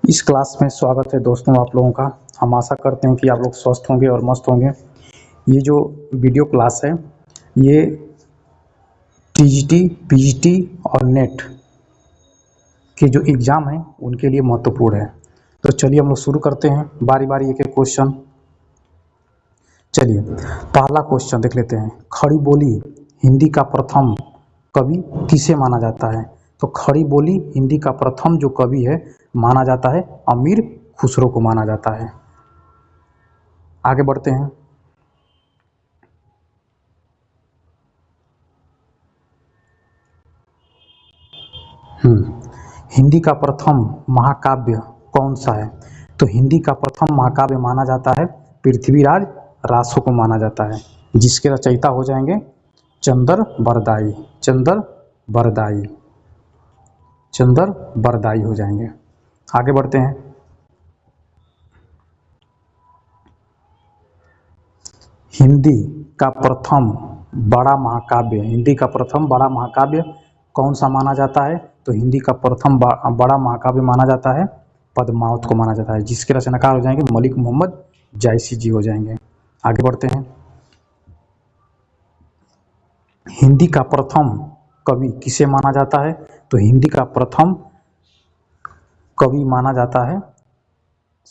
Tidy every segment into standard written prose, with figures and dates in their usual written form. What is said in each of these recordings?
इस क्लास में स्वागत है दोस्तों आप लोगों का। हम आशा करते हैं कि आप लोग स्वस्थ होंगे और मस्त होंगे। ये जो वीडियो क्लास है ये टीजीटी, पीजीटी और नेट के जो एग्ज़ाम हैं उनके लिए महत्वपूर्ण है। तो चलिए हम लोग शुरू करते हैं बारी बारी एक एक क्वेश्चन। चलिए पहला क्वेश्चन देख लेते हैं। खड़ी बोली हिंदी का प्रथम कवि किसे माना जाता है? तो खड़ी बोली हिंदी का प्रथम जो कवि है माना जाता है अमीर खुसरो को माना जाता है। आगे बढ़ते हैं। हिंदी का प्रथम महाकाव्य कौन सा है? तो हिंदी का प्रथम महाकाव्य माना जाता है पृथ्वीराज रासो को माना जाता है, जिसके रचयिता हो जाएंगे चंदर बरदाई। चंदर बरदाई, चंदर बरदाई हो जाएंगे। आगे बढ़ते हैं। हिंदी का प्रथम बड़ा महाकाव्य, हिंदी का प्रथम बड़ा महाकाव्य कौन सा माना जाता है? तो हिंदी का प्रथम बड़ा महाकाव्य माना जाता है पद्मावत को माना जाता है, जिसके रचनाकार हो जाएंगे मलिक मोहम्मद जायसी जी हो जाएंगे। आगे बढ़ते हैं। हिंदी का प्रथम कवि किसे माना जाता है? तो हिंदी का प्रथम कवि माना जाता है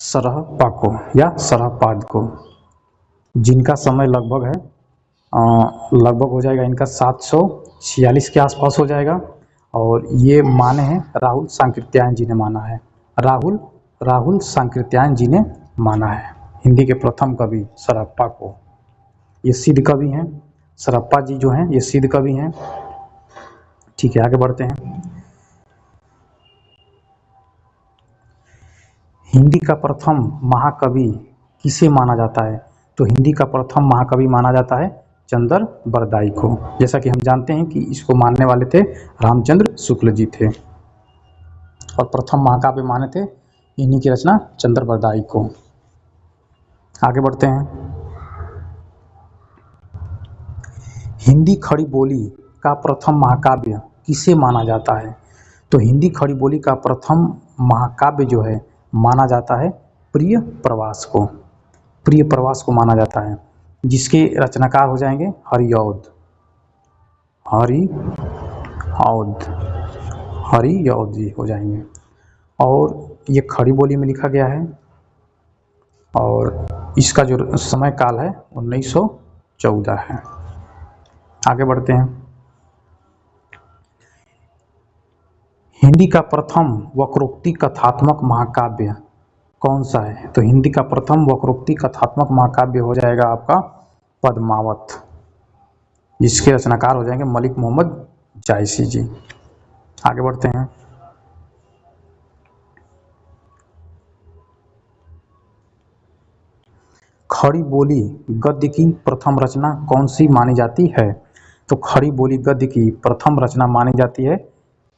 सरहपा को या सरहपाद को, जिनका समय लगभग है लगभग हो जाएगा इनका 746 के आसपास हो जाएगा। और ये माने हैं राहुल सांकृत्यायन जी ने माना है। राहुल सांकृत्यायन जी ने माना है हिंदी के प्रथम कवि सरहप्पा को। ये सिद्ध कवि हैं, सरहप्पा जी जो हैं ये सिद्ध कवि हैं। ठीक है, आगे बढ़ते हैं। हिंदी का प्रथम महाकवि किसे माना जाता है? तो हिंदी का प्रथम महाकवि माना जाता है चंदर बरदाई को। जैसा कि हम जानते हैं कि इसको मानने वाले थे रामचंद्र शुक्ल जी थे और प्रथम महाकाव्य माने थे इन्हीं की रचना चंदर बरदाई को। आगे बढ़ते हैं। हिंदी खड़ी बोली का प्रथम महाकाव्य किसे माना जाता है? तो हिंदी खड़ी बोली का प्रथम महाकाव्य जो है माना जाता है प्रिय प्रवास को। प्रिय प्रवास को माना जाता है, जिसके रचनाकार हो जाएंगे हरिऔध जी हो जाएंगे। और ये खड़ी बोली में लिखा गया है और इसका जो समय काल है 1914 है। आगे बढ़ते हैं। हिंदी का प्रथम वक्रोक्ति कथात्मक महाकाव्य कौन सा है? तो हिंदी का प्रथम वक्रोक्ति कथात्मक महाकाव्य हो जाएगा आपका पद्मावत, जिसके रचनाकार हो जाएंगे मलिक मोहम्मद जायसी जी। आगे बढ़ते हैं। खड़ी बोली गद्य की प्रथम रचना कौन सी मानी जाती है? तो खड़ी बोली गद्य की प्रथम रचना मानी जाती है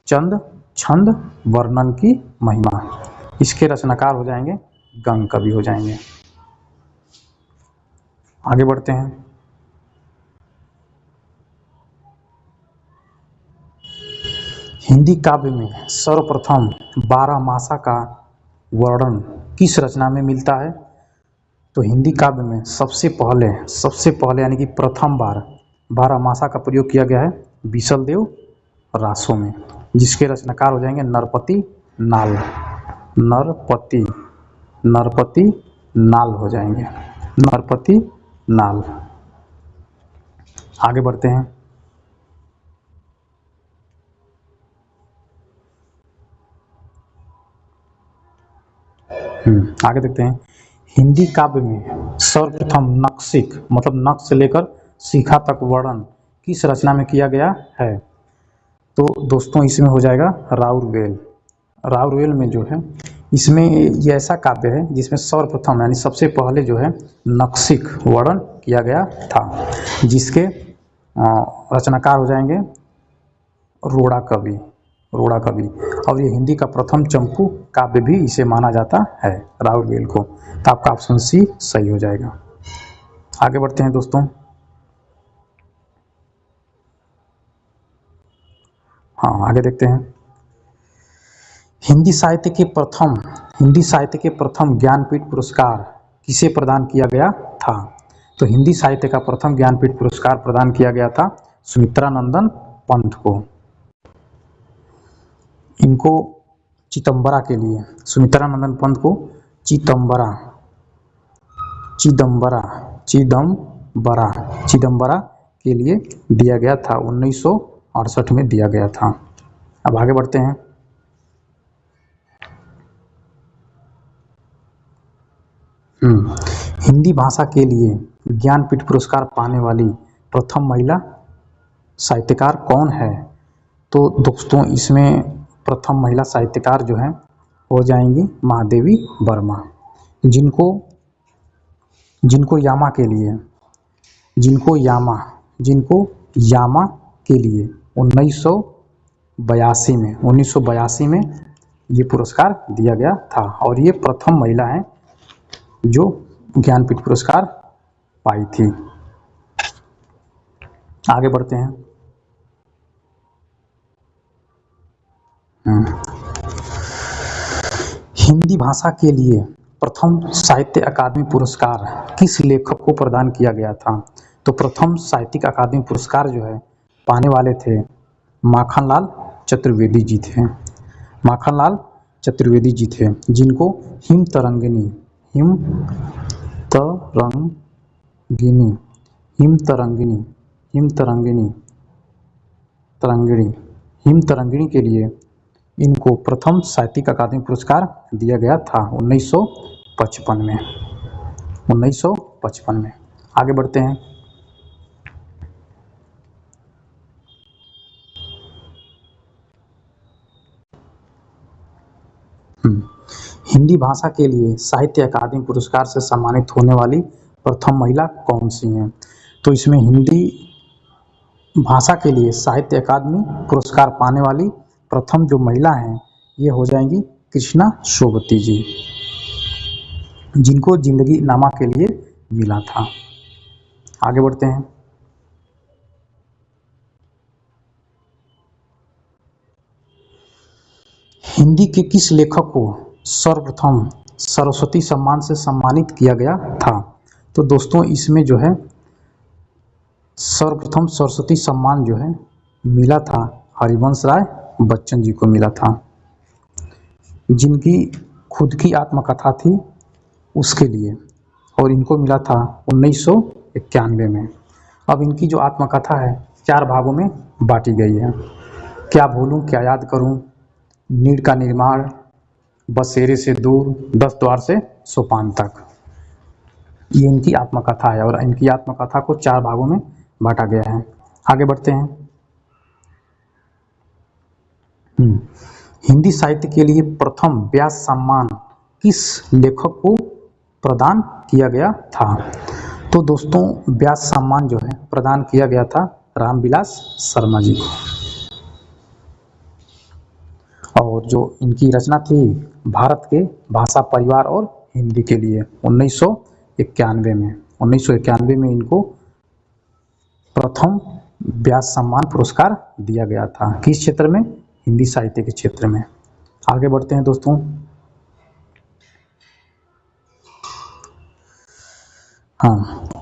चंद छंद वर्णन की महिमा। इसके रचनाकार हो जाएंगे गंग कवि हो जाएंगे। आगे बढ़ते हैं। हिंदी काव्य में सर्वप्रथम 12 मासा का वर्णन किस रचना में मिलता है? तो हिंदी काव्य में सबसे पहले यानी कि प्रथम बार 12 मासा का प्रयोग किया गया है विशलदेव रासो में, जिसके रचनाकार हो जाएंगे नरपति नाल हो जाएंगे। नरपति नाल। आगे बढ़ते हैं। आगे देखते हैं। हिंदी काव्य में सर्वप्रथम नक्सिक मतलब नक्श से लेकर शिखा तक वर्णन किस रचना में किया गया है? तो दोस्तों इसमें हो जाएगा राउरवेल में जो है इसमें ये ऐसा काव्य है जिसमें सर्वप्रथम यानी सबसे पहले जो है नक्सिक वर्णन किया गया था, जिसके रचनाकार हो जाएंगे रोड़ा कवि। और ये हिंदी का प्रथम चंपू काव्य भी इसे माना जाता है राउरवेल को। तो आपका ऑप्शन सी सही हो जाएगा। आगे बढ़ते हैं दोस्तों। हाँ, आगे देखते हैं। हिंदी साहित्य के प्रथम ज्ञानपीठ पुरस्कार किसे प्रदान किया गया था? तो हिंदी साहित्य का प्रथम ज्ञानपीठ पुरस्कार प्रदान किया गया था सुमित्रा नंदन पंत को। इनको चिदंबरा के लिए, सुमित्रा नंदन पंत को चिदंबरा के लिए दिया गया था, 1968 में दिया गया था। अब आगे बढ़ते हैं। हिंदी भाषा के लिए ज्ञानपीठ पुरस्कार पाने वाली प्रथम महिला साहित्यकार कौन है? तो दोस्तों इसमें प्रथम महिला साहित्यकार जो है हो जाएंगी महादेवी वर्मा, जिनको यामा के लिए 1982 में ये पुरस्कार दिया गया था और ये प्रथम महिला है जो ज्ञानपीठ पुरस्कार पाई थी। आगे बढ़ते हैं। हिंदी भाषा के लिए प्रथम साहित्य अकादमी पुरस्कार किस लेखक को प्रदान किया गया था? तो प्रथम साहित्यिक अकादमी पुरस्कार जो है पाने वाले थे माखनलाल चतुर्वेदी जी थे, जिनको हिम तरंगिणी के लिए इनको प्रथम साहित्यिक अकादमी पुरस्कार दिया गया था 1955 में। आगे बढ़ते हैं। हिंदी भाषा के लिए साहित्य अकादमी पुरस्कार से सम्मानित होने वाली प्रथम महिला कौन सी हैं? तो इसमें हिंदी भाषा के लिए साहित्य अकादमी पुरस्कार पाने वाली प्रथम जो महिला हैं ये हो जाएंगी कृष्णा सोबती जी, जिनको जिंदगी नामा के लिए मिला था। आगे बढ़ते हैं। हिंदी के किस लेखक को सर्वप्रथम सरस्वती सम्मान से सम्मानित किया गया था? तो दोस्तों इसमें जो है सर्वप्रथम सरस्वती सम्मान जो है मिला था हरिवंश राय बच्चन जी को मिला था, जिनकी खुद की आत्मकथा थी उसके लिए, और इनको मिला था 1991 में। अब इनकी जो आत्मकथा है 4 भागों में बांटी गई है। क्या भूलूं क्या याद करूं, नीड़ का निर्माण, बसेरे से दूर, 10 द्वार से सोपान तक, ये इनकी आत्मकथा है और इनकी आत्मकथा को 4 भागों में बांटा गया है। आगे बढ़ते हैं। हिंदी साहित्य के लिए प्रथम व्यास सम्मान किस लेखक को प्रदान किया गया था? तो दोस्तों व्यास सम्मान जो है प्रदान किया गया था रामविलास शर्मा जी को, और जो इनकी रचना थी भारत के भाषा परिवार और हिंदी के लिए 1991 में इनको प्रथम व्यास सम्मान पुरस्कार दिया गया था। किस क्षेत्र में? हिंदी साहित्य के क्षेत्र में। आगे बढ़ते हैं दोस्तों।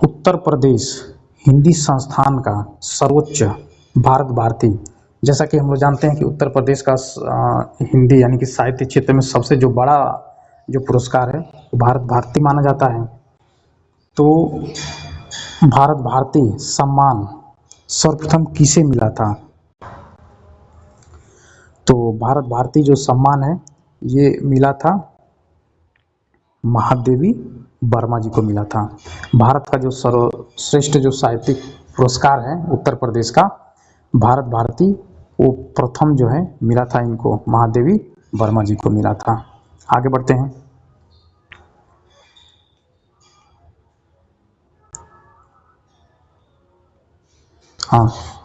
उत्तर प्रदेश हिंदी संस्थान का सर्वोच्च भारत भारती, जैसा कि हम लोग जानते हैं कि उत्तर प्रदेश का हिंदी यानी कि साहित्य क्षेत्र में सबसे जो बड़ा जो पुरस्कार है वो भारत भारती माना जाता है। तो भारत भारती सम्मान सर्वप्रथम किसे मिला था? तो भारत भारती जो सम्मान है ये मिला था महादेवी वर्मा जी को मिला था। भारत का जो सर्वश्रेष्ठ जो साहित्यिक पुरस्कार है उत्तर प्रदेश का भारत भारती, वो प्रथम जो है मिला था इनको महादेवी वर्मा जी को मिला था। आगे बढ़ते हैं।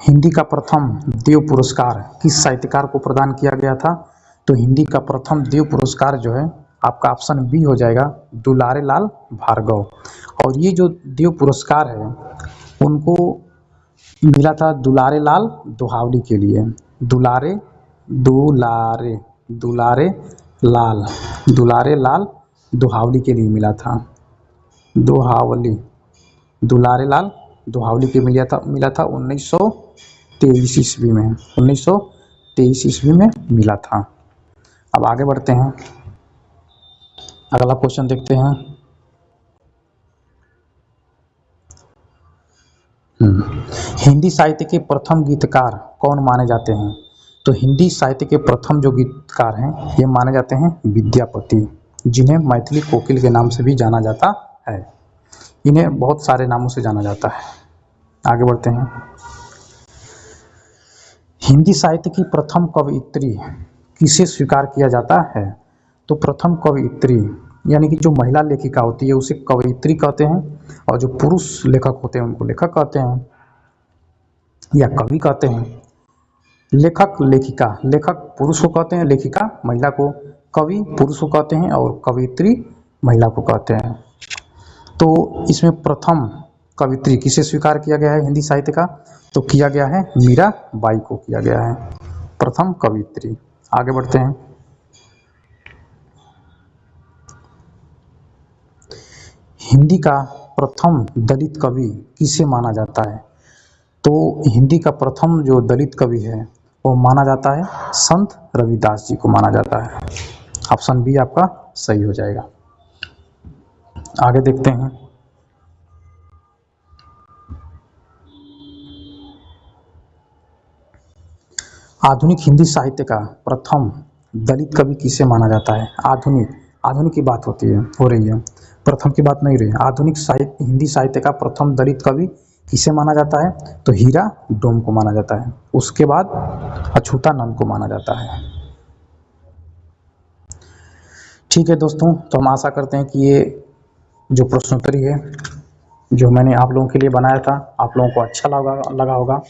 हिंदी का प्रथम देव पुरस्कार किस साहित्यकार को प्रदान किया गया था? तो हिंदी का प्रथम देव पुरस्कार जो है आपका ऑप्शन बी हो जाएगा दुलारे लाल भार्गव, और ये जो देव पुरस्कार है उनको मिला था दुलारे लाल दोहावली के लिए। दुलारे दुलारे लाल, दुलारे लाल दुहावली के लिए मिला था। दुहावली, दुलारे लाल दुहावली के मिला था 1923 ईस्वी में, 1923 ईस्वी में मिला था। अब आगे बढ़ते हैं, अगला क्वेश्चन देखते हैं। हिंदी साहित्य के प्रथम गीतकार कौन माने जाते हैं? तो हिंदी साहित्य के प्रथम जो गीतकार हैं ये माने जाते हैं विद्यापति, जिन्हें मैथिली कोकिल के नाम से भी जाना जाता है। इन्हें बहुत सारे नामों से जाना जाता है। आगे बढ़ते हैं। हिंदी साहित्य की प्रथम कवयित्री किसे स्वीकार किया जाता है? तो प्रथम कवयित्री यानी कि जो महिला लेखिका होती है उसे कवयित्री कहते हैं, और जो पुरुष लेखक होते हैं उनको लेखक कहते हैं या कवि कहते हैं। लेखक लेखिका, लेखक पुरुष को कहते हैं, लेखिका महिला को, कवि पुरुष को कहते हैं और कवयित्री महिला को कहते हैं। तो इसमें प्रथम कवयित्री किसे स्वीकार किया गया है हिंदी साहित्य का? तो किया गया है मीराबाई को किया गया है प्रथम कवयित्री। आगे बढ़ते हैं। हिंदी का प्रथम दलित कवि किसे माना जाता है? तो हिंदी का प्रथम जो दलित कवि है वो माना जाता है संत रविदास जी को माना जाता है। ऑप्शन बी आपका सही हो जाएगा। आगे देखते हैं। आधुनिक हिंदी साहित्य का प्रथम दलित कवि किसे माना जाता है? आधुनिक की बात हो रही है, प्रथम की बात नहीं रही। आधुनिक हिंदी साहित्य का प्रथम दलित कवि किसे माना जाता है? तो हीरा डोम को माना जाता है। उसके बाद अछूतानंद को माना जाता है। ठीक है दोस्तों, तो हम आशा करते हैं कि ये जो प्रश्नोत्तरी है जो मैंने आप लोगों के लिए बनाया था आप लोगों को अच्छा लगा होगा।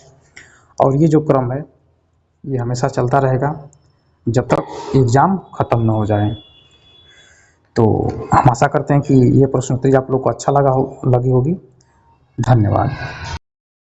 और ये जो क्रम है ये हमेशा चलता रहेगा जब तक एग्ज़ाम ख़त्म ना हो जाए। तो हम आशा करते हैं कि ये प्रश्नोत्तरी आप लोग को अच्छा लगी होगी। धन्यवाद।